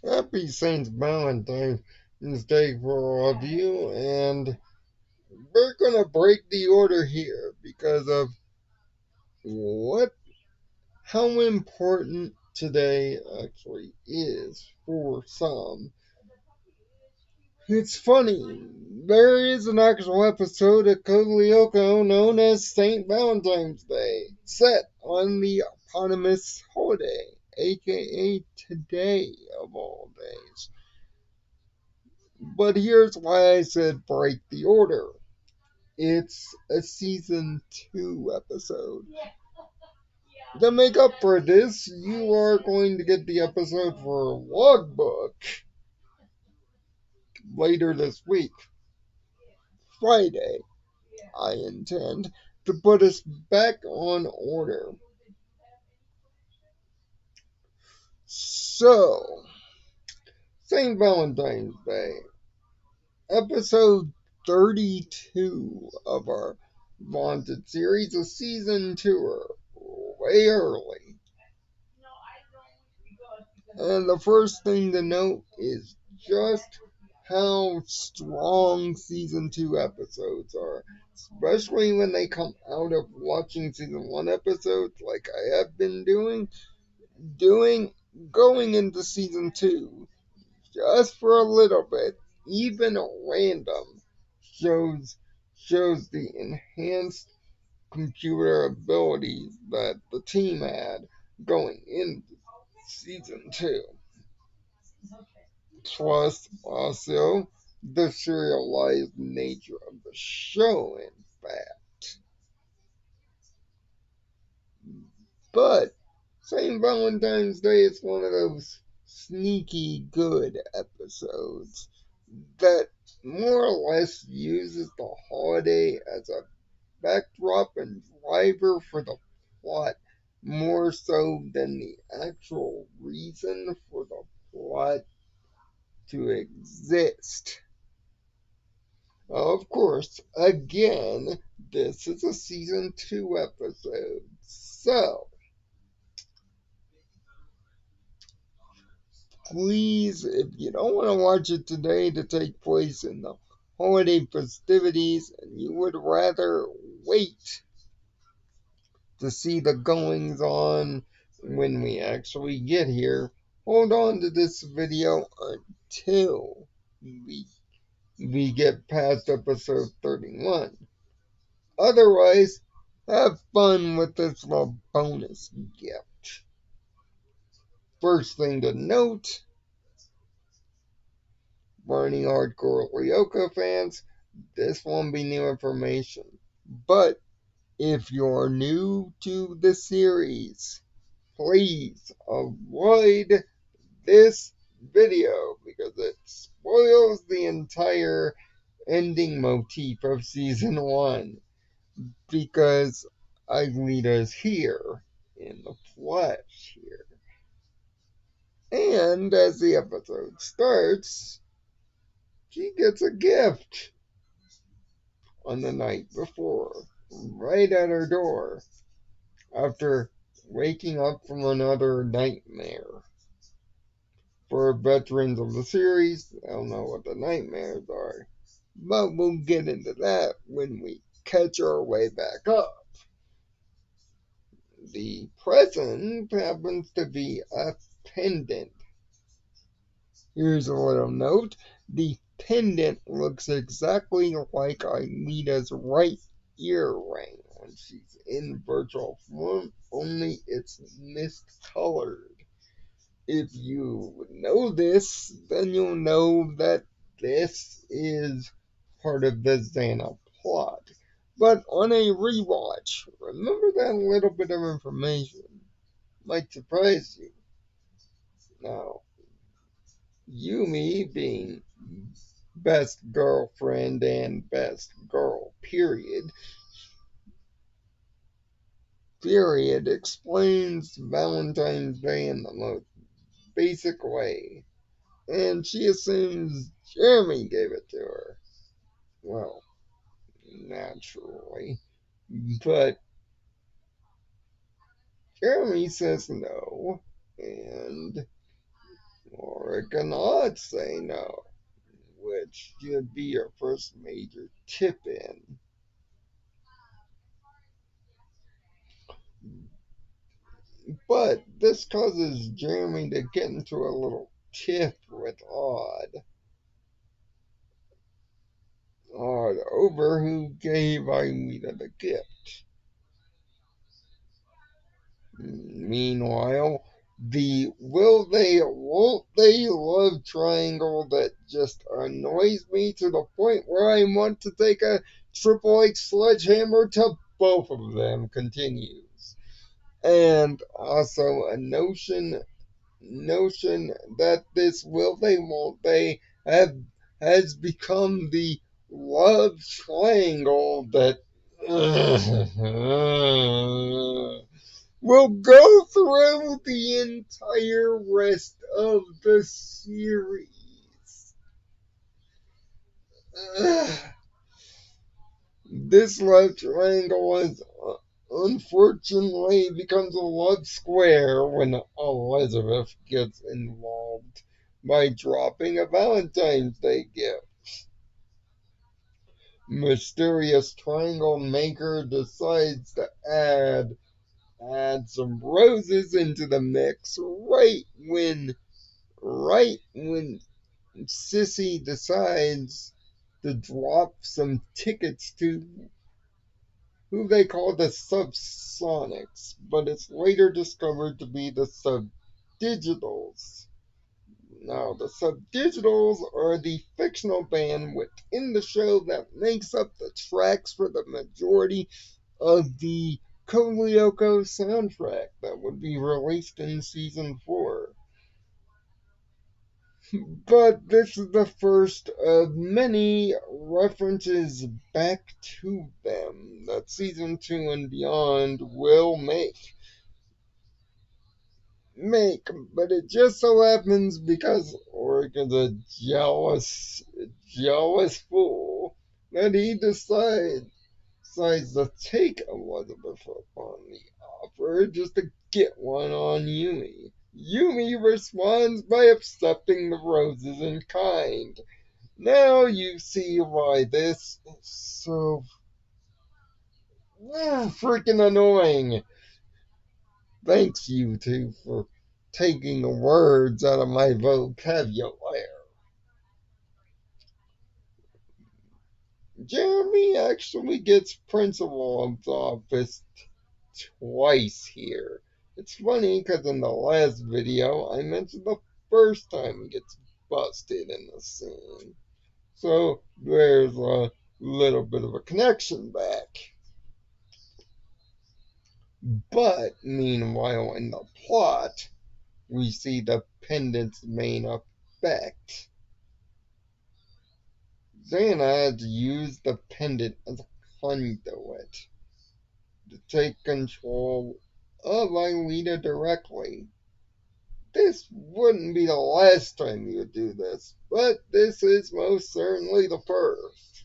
Happy Saint Valentine's Day for all of you, and we're gonna break the order here because of what how important today actually is for some. It's funny. There is an actual episode of CodeEquestria known as Saint Valentine's Day, set on the eponymous holiday, aka today of all days. But here's why I said break the order. It's a season 2 episode. To make up for this, you are going to get the episode for Logbook later this week, Friday, I intend, to put us back on order. So, St. Valentine's Day, episode 32 of our vaunted series, a season tour, way early. And the first thing to note is just how strong season 2 episodes are, especially when they come out of watching season 1 episodes like I have been doing going into season 2 just for a little bit, even random, shows shows the enhanced computer abilities that the team had going into season 2. Plus, also, the serialized nature of the show, in fact. But St. Valentine's Day is one of those sneaky good episodes that more or less uses the holiday as a backdrop and driver for the plot more so than the actual reason for the plot to exist. Of course, again, this is a season 2 episode, so please, if you don't want to watch it today to take place in the holiday festivities and you would rather wait to see the goings on when we actually get here, hold on to this video until we get past episode 31. Otherwise, have fun with this little bonus gift. First thing to note, for any hardcore Ryoka fans, this won't be new information. But if you're new to the series, please avoid this video because it spoils the entire ending motif of season 1. Because Aelita is here in the flesh here. And as the episode starts, she gets a gift on the night before, right at her door, after waking up from another nightmare. For veterans of the series, they'll know what the nightmares are. But we'll get into that when we catch our way back up. The present happens to be a pendant. Here's a little note. The pendant looks exactly like Aelita's right ear ring when she's in virtual form, only it's miscolored. If you know this, then you'll know that this is part of the Xana plot. But on a rewatch, remember that little bit of information might surprise you. Now, Yumi being best girlfriend and best girl, period, explains Valentine's Day in the most basic way. And she assumes Jeremy gave it to her. Well, naturally. But Jeremy says no, and more cannot say no, which should be your first major tip in. But this causes Jeremy to get into a little tiff with Odd over who gave Aelita the gift. Meanwhile, the will they, won't they love triangle that just annoys me to the point where I want to take a Triple H sledgehammer to both of them continues. And also a notion that this will they won't they have has become the love triangle that will go through the entire rest of the series. This love triangle is unfortunately becomes a love square when Elizabeth gets involved by dropping a Valentine's Day gift. Mysterious triangle maker decides to add some roses into the mix right when Sissy decides to drop some tickets to who they call the Subsonics, but it's later discovered to be the Subdigitals. Now, the Subdigitals are the fictional band within the show that makes up the tracks for the majority of the CodeEquestria soundtrack that would be released in season 4. But this is the first of many references back to them that season 2 and beyond will make. But it just so happens because Oregon's a jealous fool that he decides to take Elizabeth up on the offer just to get one on Yumi. Yumi responds by accepting the roses in kind. Now you see why this is so freaking annoying. Thanks, you two, for taking the words out of my vocabulary. Jeremy actually gets principal of the office twice here. It's funny because in the last video I mentioned the first time he gets busted in the scene. So there's a little bit of a connection back. But meanwhile in the plot, we see the pendant's main effect. Xana had used the pendant as a conduit to take control of Aelita directly. This wouldn't be the last time you would do this, but this is most certainly the first.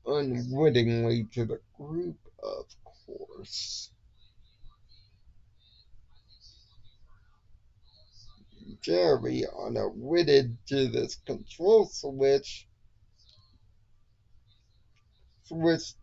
Unwittingly to the group, of course. Jeremy, unwitted to this control switch,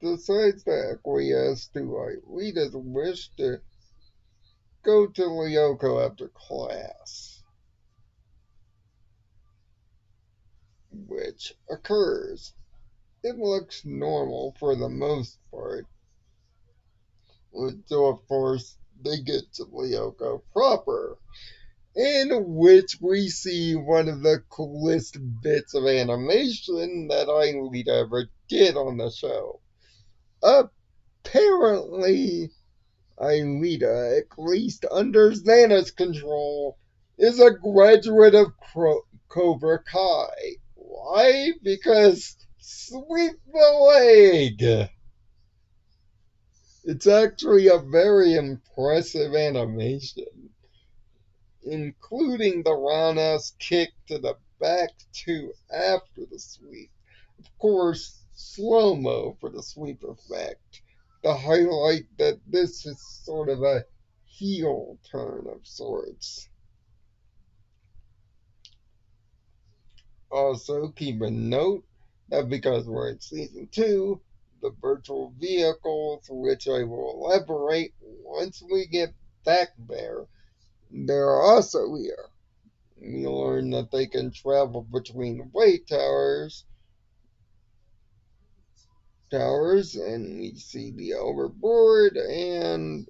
decides to acquiesce to Aelita's wish to go to Lyoko after class, which occurs. It looks normal for the most part, until of course they get to Lyoko proper, in which we see one of the coolest bits of animation that Aelita ever did on the show. Apparently, Aelita, at least under Xana's control, is a graduate of Cobra Kai. Why? Because sweep the leg! It's actually a very impressive animation, including the roundhouse kick to the back two after the sweep. Of course, slow-mo for the sweep effect. The highlight that this is sort of a heel turn of sorts. Also, keep a note that because we're in season 2, the virtual vehicles, which I will elaborate once we get back there, they're also here. We learn that they can travel between towers, and we see the overboard and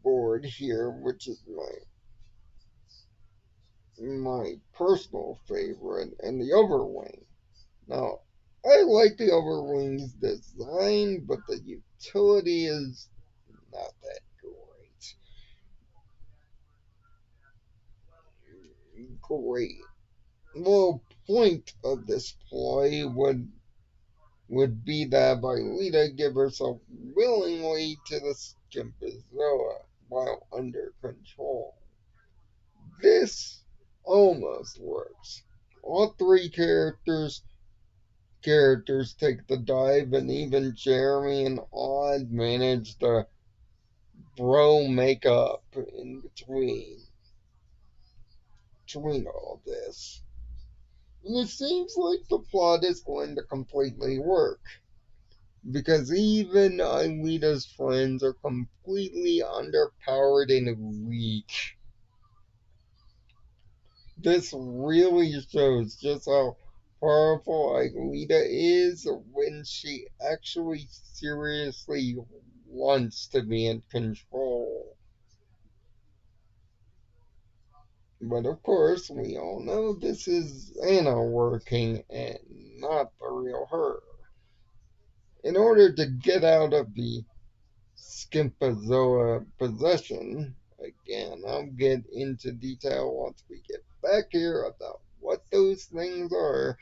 board here, which is my personal favorite, and the overwing. Now, I like the overwing's design, but the utility is not that great. The point of this ploy would be that Aelita give herself willingly to the Skimpizoa while under control. This almost works. All three characters take the dive, and even Jeremy and Odd manage the bro makeup in between all this. And it seems like the plot is going to completely work. Because even Aelita's friends are completely underpowered and weak. This really shows just how powerful Aelita is when she actually seriously wants to be in control. But of course, we all know this is Anna working and not the real her. In order to get out of the Skimpazoa possession, again, I'll get into detail once we get back here about what those things are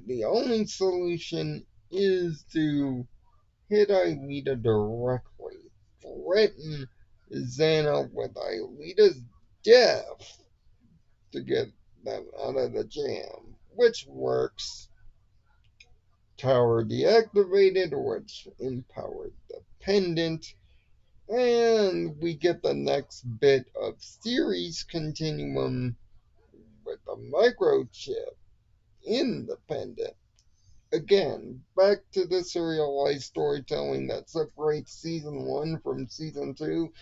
the only solution is to hit Aelita directly, threaten Xana with Aelita's death to get them out of the jam, which works. Tower deactivated, which empowered the pendant, and we get the next bit of series continuum with the microchip in the pendant. Again, back to the serialized storytelling that separates season 1 from season 2.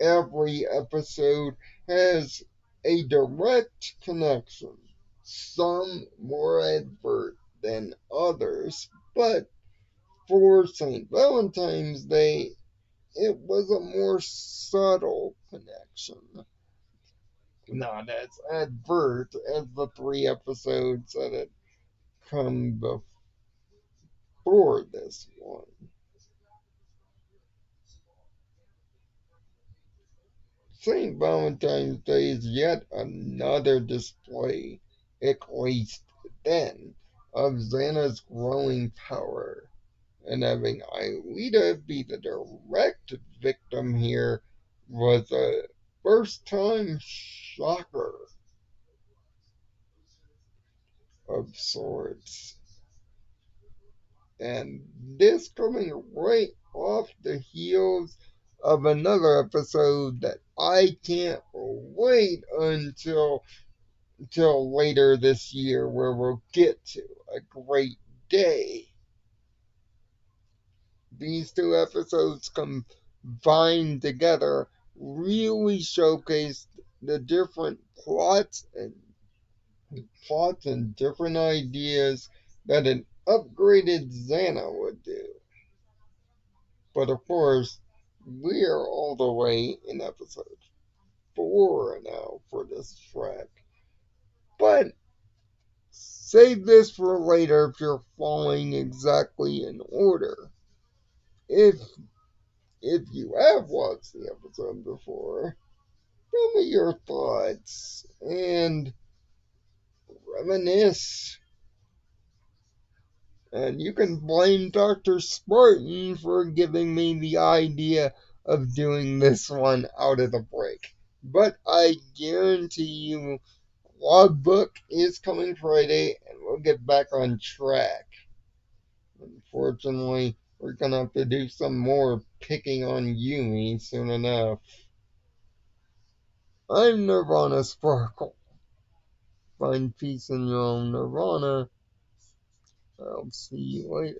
Every episode has a direct connection, some more advert than others, but for St. Valentine's Day, it was a more subtle connection, not as advert as the 3 episodes that had come before this one. St. Valentine's Day is yet another display, at least then, of Xana's growing power, and having Aelita be the direct victim here was a first time shocker of sorts. And this coming right off the heels of another episode that I can't wait until later this year where we'll get to a great day. These 2 episodes combined together really showcased the different plots and different ideas that an upgraded Xana would do. But of course, we're all the way in episode 4 now for this track. But save this for later if you're following exactly in order. If you have watched the episode before, tell me your thoughts and reminisce. And you can blame Dr. Spartan for giving me the idea of doing this one out of the break. But I guarantee you, Logbook is coming Friday, and we'll get back on track. Unfortunately, we're gonna have to do some more picking on Yumi soon enough. I'm Nirvana Sparkle. Find peace in your own Nirvana. I'll see you later.